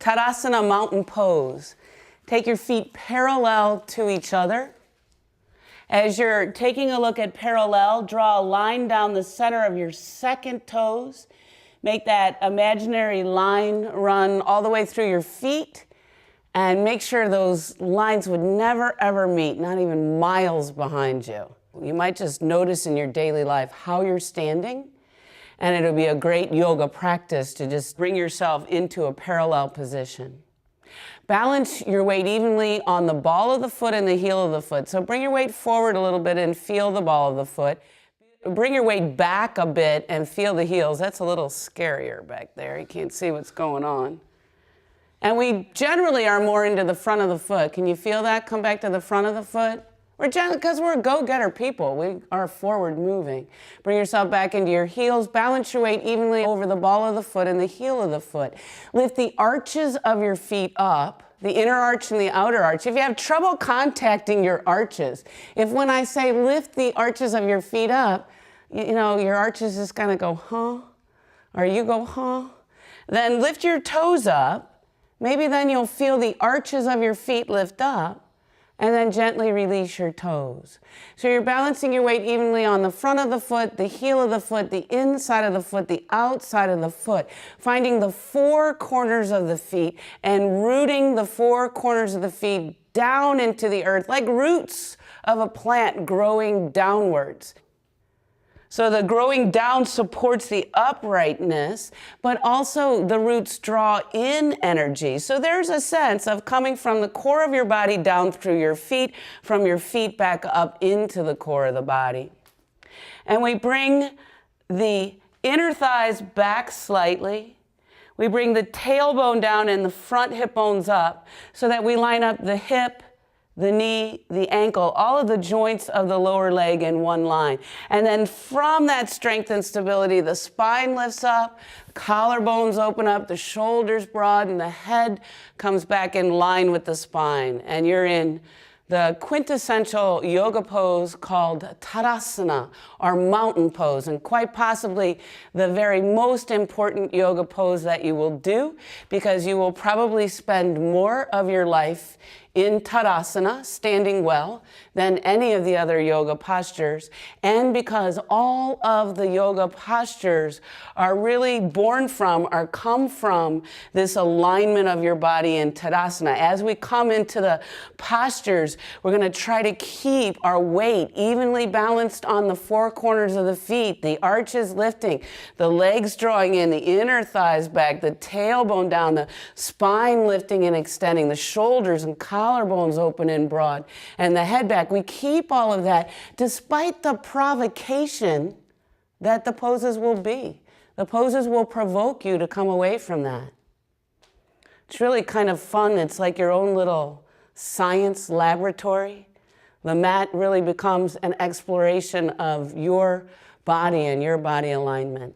Tadasana mountain pose. Take your feet parallel to each other. As you're taking a look at parallel, draw a line down the center of your second toes. Make that imaginary line run all the way through your feet, and make sure those lines would never ever meet, not even miles behind you. You might just notice in your daily life how you're standing, and it'll be a great yoga practice to just bring yourself into a parallel position. Balance your weight evenly on the ball of the foot and the heel of the foot. So bring your weight forward a little bit and feel the ball of the foot. Bring your weight back a bit and feel the heels. That's a little scarier back there. You can't see what's going on. And we generally are more into the front of the foot. Can you feel that? Come back to the front of the foot. Because we're go-getter people. We are forward moving. Bring yourself back into your heels. Balance your weight evenly over the ball of the foot and the heel of the foot. Lift the arches of your feet up, the inner arch and the outer arch. If you have trouble contacting your arches, if when I say lift the arches of your feet up, you know, your arches just kind of go, huh? Or you go, huh? Then lift your toes up. Maybe then you'll feel the arches of your feet lift up. And then gently release your toes. So you're balancing your weight evenly on the front of the foot, the heel of the foot, the inside of the foot, the outside of the foot, finding the four corners of the feet and rooting the four corners of the feet down into the earth, like roots of a plant growing downwards. So the growing down supports the uprightness, but also the roots draw in energy. So there's a sense of coming from the core of your body down through your feet, from your feet back up into the core of the body. And we bring the inner thighs back slightly. We bring the tailbone down and the front hip bones up so that we line up the hip, the knee, the ankle, all of the joints of the lower leg in one line. And then from that strength and stability, the spine lifts up, collarbones open up, the shoulders broaden, the head comes back in line with the spine. And you're in the quintessential yoga pose called Tadasana, or mountain pose, and quite possibly the very most important yoga pose that you will do, because you will probably spend more of your life in Tadasana, standing well, than any of the other yoga postures, and because all of the yoga postures are really born from, or come from, this alignment of your body in Tadasana. As we come into the postures, we're going to try to keep our weight evenly balanced on the four corners of the feet, the arches lifting, the legs drawing in, the inner thighs back, the tailbone down, the spine lifting and extending, the shoulders and collarbones open and broad, and the head back. We keep all of that despite the provocation that the poses will be. The poses will provoke you to come away from that. It's really kind of fun. It's like your own little science laboratory. The mat really becomes an exploration of your body and your body alignment.